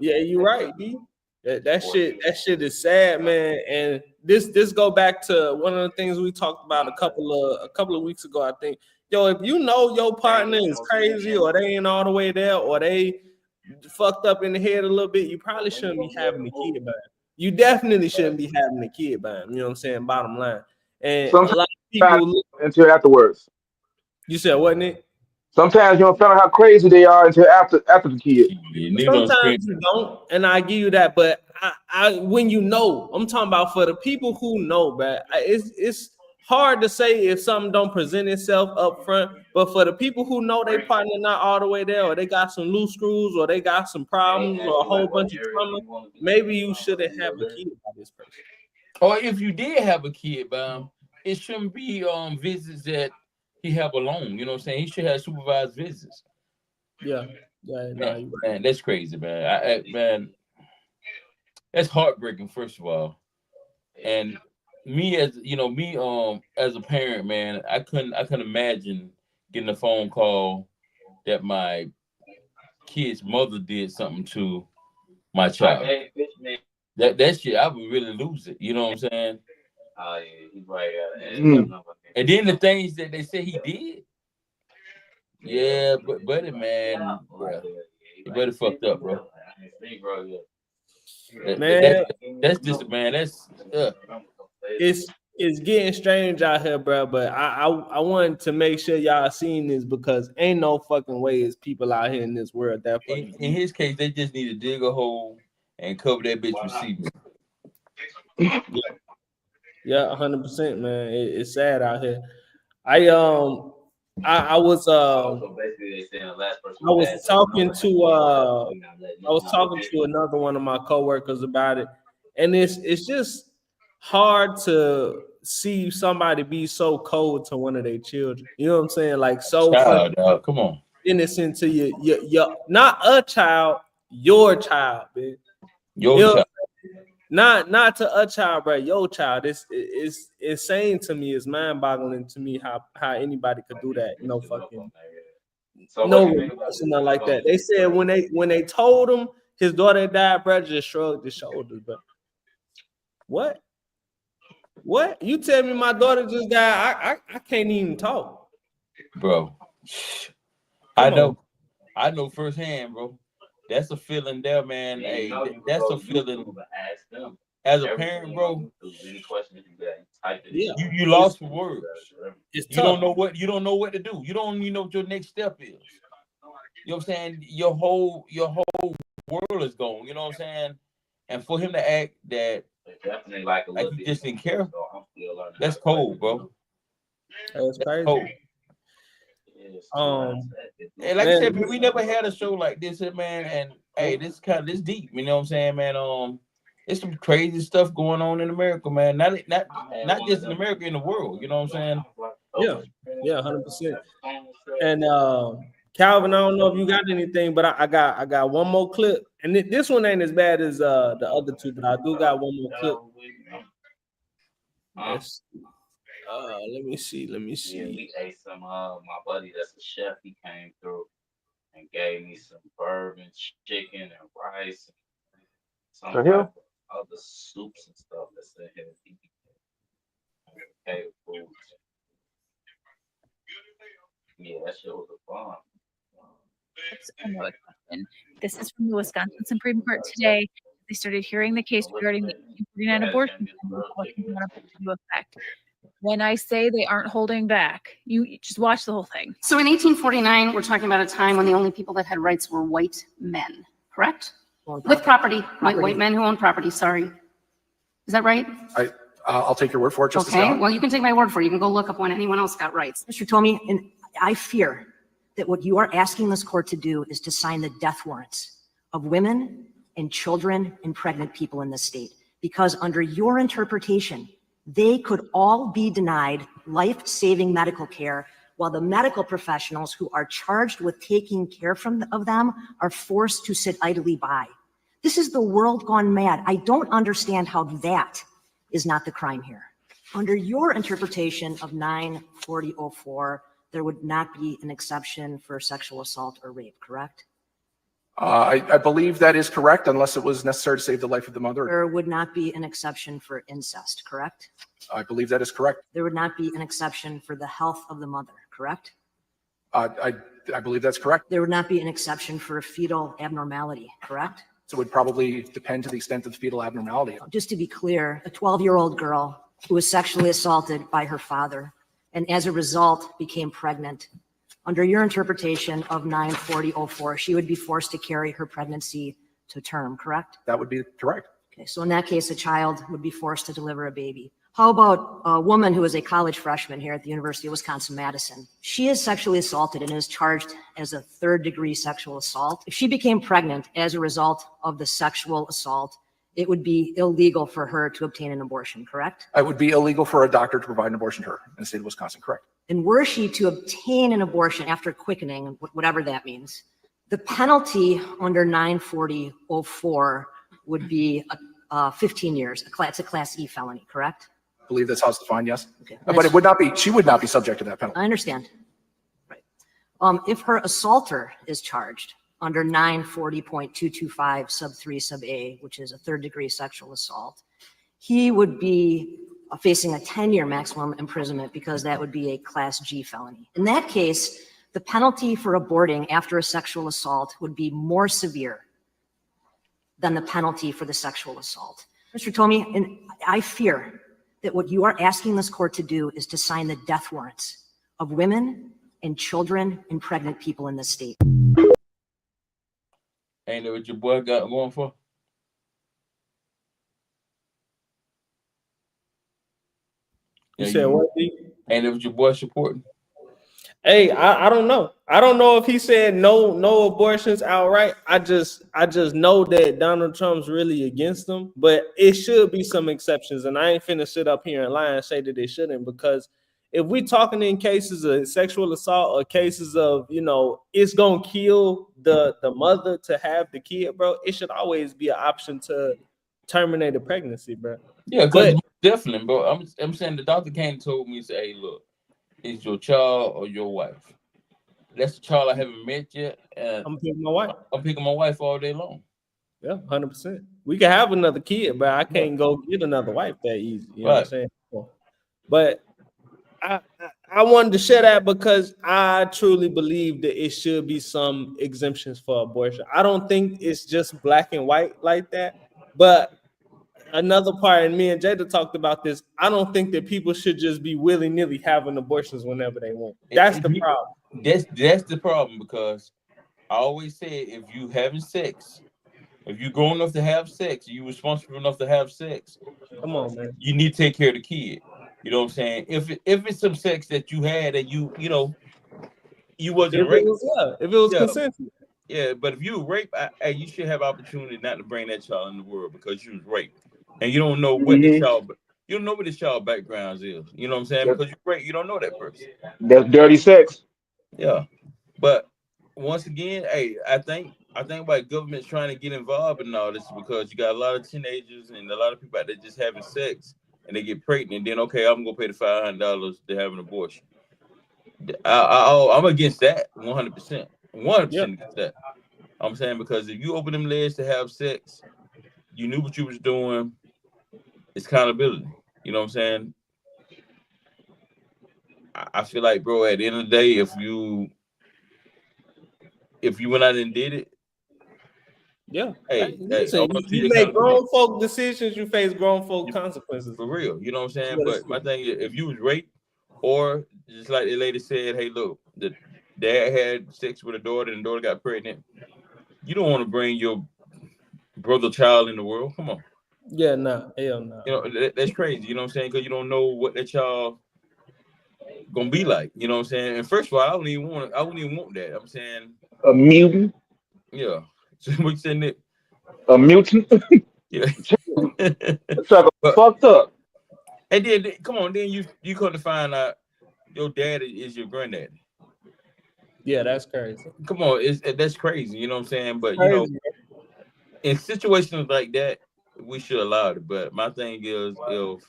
Yeah, you're right, D. That shit is sad, man. And this go back to one of the things we talked about a couple of weeks ago, I think. Yo, if you know your partner is crazy or they ain't all the way there or they fucked up in the head a little bit, you probably shouldn't be having a kid by him. You definitely shouldn't be having a kid by him. You know what I'm saying? Bottom line. And sometimes a lot of people until afterwards. You said what, Nick? Sometimes you don't find out how crazy they are until after the kid. Sometimes you don't, and I give you that. But I when I'm talking about for the people who know, but it's hard to say if something don't present itself up front. But for the people who know they partner not all the way there, or they got some loose screws, or they got some problems, or a whole bunch of trauma, maybe you shouldn't have a kid by this person. Or if you did have a kid, it shouldn't be visits that he have alone. You know what I'm saying? He should have supervised visits. Yeah, man, that's crazy, man. Man, that's heartbreaking. First of all, and me as as a parent, man, I couldn't imagine getting a phone call that my kid's mother did something to my child. That shit, I would really lose it. You know what I'm saying? Oh yeah, he's right. And then the things that they say he did. Yeah, but buddy, man, bro, you buddy fucked up, bro. That's just man. That's it's getting strange out here, bro. But I wanted to make sure y'all seen this because ain't no fucking way is people out here in this world that fucking. In his case, they just need to dig a hole and cover that bitch with cement. Yeah, 100%, man. It's sad out here. I was talking to another one of my coworkers about it, and it's just hard to see somebody be so cold to one of their children. You know what I'm saying? Like so come on, innocent to your not a child, your child, man. Your child. Not to a child, bro. Your child. It's insane to me. It's mind-boggling to me how anybody could do that. No fucking no reason like that. They said when they told him his daughter died, bro, just shrugged his shoulders, bro. What? You tell me my daughter just died? I can't even talk, bro. I know firsthand, bro. That's a feeling there, man. Hey, that's a feeling. As a parent, bro, you lost for words. You don't know what to do. You don't even know what your next step is. You know what I'm saying? Your whole world is gone. You know what I'm saying? And for him to act that like he just didn't care, that's cold, bro. That's crazy. Cold. And like I said, we never had a show like this, man. And hey, this deep. You know what I'm saying, man? It's some crazy stuff going on in America, man. Not just in America, in the world. You know what I'm saying? Yeah, 100%. And Calvin, I don't know if you got anything, but I got one more clip, and this one ain't as bad as the other two, but I do got one more clip. Yes. Let me see. Yeah, we ate some. My buddy that's a chef, he came through and gave me some bourbon chicken and rice and some other soups and stuff that's in here. Okay, food. Yeah, that shit was a bomb. That's another question. This is from the Wisconsin Supreme Court today. They started hearing the case regarding the 1849 abortion into effect. When I say they aren't holding back, you just watch the whole thing. So in 1849, we're talking about a time when the only people that had rights were white men, correct? With property. White men who own property, sorry. Is that right? I'll take your word for it. Okay, well, you can take my word for it. You can go look up when anyone else got rights. Mr. Tomey, and I fear that what you are asking this court to do is to sign the death warrants of women and children and pregnant people in this state, because under your interpretation, they could all be denied life-saving medical care while the medical professionals who are charged with taking care of them are forced to sit idly by. This is the world gone mad. I don't understand how that is not the crime here. Under your interpretation of 94004, there would not be an exception for sexual assault or rape, correct? I believe that is correct, unless it was necessary to save the life of the mother. There would not be an exception for incest, correct? I believe that is correct. There would not be an exception for the health of the mother, correct? I believe that's correct. There would not be an exception for a fetal abnormality, correct? So it would probably depend to the extent of the fetal abnormality. Just to be clear, a 12-year-old girl who was sexually assaulted by her father and as a result became pregnant, under your interpretation of 94004, she would be forced to carry her pregnancy to term, correct? That would be correct. Okay, so in that case, a child would be forced to deliver a baby. How about a woman who is a college freshman here at the University of Wisconsin-Madison? She is sexually assaulted and is charged as a third-degree sexual assault. If she became pregnant as a result of the sexual assault, it would be illegal for her to obtain an abortion, correct? It would be illegal for a doctor to provide an abortion to her in the state of Wisconsin, correct? And were she to obtain an abortion after quickening, whatever that means, the penalty under 940.04 would be 15 years. It's a Class E felony, correct? I believe that's how it's defined, yes. Okay. But it would not be, she would not be subject to that penalty. I understand. Right. If her assaulter is charged under 940.225 sub 3 sub A, which is a third-degree sexual assault, he would be facing a 10-year maximum imprisonment because that would be a Class G felony. In that case, the penalty for aborting after a sexual assault would be more severe than the penalty for the sexual assault. Mr. Tomey, and I fear that what you are asking this court to do is to sign the death warrants of women and children and pregnant people in this state. Ain't that what your boy got going for? You said what? Ain't that what your boy supporting? Hey, I don't know. I don't know if he said no abortions outright. I just know that Donald Trump's really against them, but it should be some exceptions. And I ain't finna sit up here and lie and say that it shouldn't, because if we talking in cases of sexual assault or cases of, it's gonna kill the mother to have the kid, bro, it should always be an option to terminate a pregnancy, bro. Yeah, because definitely, bro. I'm saying the doctor came and told me, say, hey, look, it's your child or your wife. That's the child I haven't met yet. And I'm picking my wife. I'm picking my wife all day long. Yeah, 100%. We can have another kid, but I can't go get another wife that easy. You know what I'm saying? But I wanted to share that because I truly believe that it should be some exemptions for abortion. I don't think it's just black and white like that. But another part, and me and Jada talked about this, I don't think that people should just be willy-nilly having abortions whenever they want. That's the problem. That's the problem, because I always say, if you having sex, if you're grown enough to have sex, you responsible enough to have sex, come on, man, you need to take care of the kid. You know what I'm saying? If it's some sex that you had and you wasn't raped, if it was consensual. Yeah, but if you were raped, you should have opportunity not to bring that child in the world because you was raped, and you don't know what the child, you don't know what the child backgrounds is. You know what I'm saying? Because you're raped, you don't know that person. That's dirty sex. Yeah, but once again, I think about government's trying to get involved in all this because you got a lot of teenagers and a lot of people out there just having sex and they get pregnant, and then I'm gonna pay the $500 to have an abortion. I'm against that 100%. 100% against that. I'm saying, because if you open them legs to have sex, you knew what you was doing. It's accountability. You know what I'm saying? I feel like, bro, at the end of the day, if you went out and did it, listen, you make grown folk decisions, you face grown folk consequences. For real. You know what I'm saying? But my thing is, if you was raped, or just like the lady said, hey, look, the dad had sex with a daughter and the daughter got pregnant, you don't want to bring your brother child in the world. Come on. Yeah, no, hell no. You know, that's crazy. You know what I'm saying? Because you don't know what that child gonna be like. You know what I'm saying? And first of all, I wouldn't even want that. I'm saying a mutant. Yeah. So we saying that a mutant. Yeah. Fucked up. And then come on, then you come to find out your dad is your granddad. Yeah, that's crazy. Come on, that's crazy. You know what I'm saying? But you know, in situations like that, we should allow it. But my thing is, if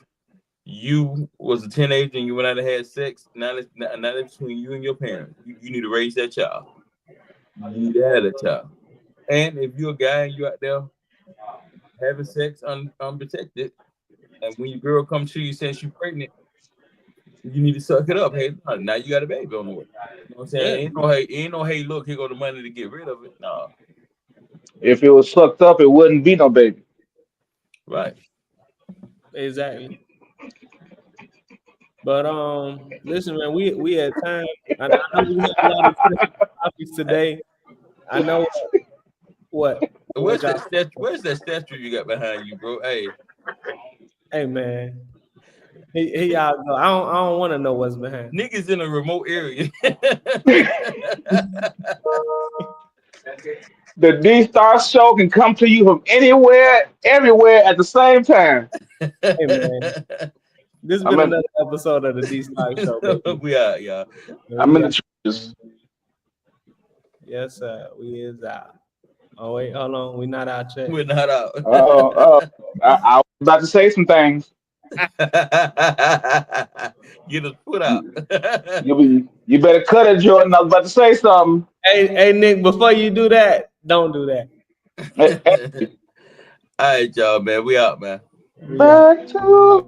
you was a teenager and you went out and had sex, now it's between you and your parents. You need to raise that child. You need to have that child. And if you're a guy and you out there having sex unprotected, and when your girl comes to you saying she's pregnant, you need to suck it up. Hey, now you got a baby on the way. You know what I'm saying? Ain't no, hey, look, here go the money to get rid of it. No. If it was sucked up, it wouldn't be no baby. Right. Exactly. But listen, man, we had time. I know we had a lot of topics today. I know what. Where's that statue you got behind you, bro? Hey, man. Here y'all go. I don't want to know what's behind. Niggas in a remote area. The Dee Starks Show can come to you from anywhere, everywhere at the same time. Hey man, this has been another episode of the Dee Starks Show. Baby. We are, y'all. I'm in the trenches. Yes, sir. We is out. Oh wait, hold on. We not out yet. We're not out. I was about to say some things. Get us put out. You better cut it, Jordan. I was about to say something. Hey, Nick, before you do that, don't do that. All right, y'all, man. We out, man. Back to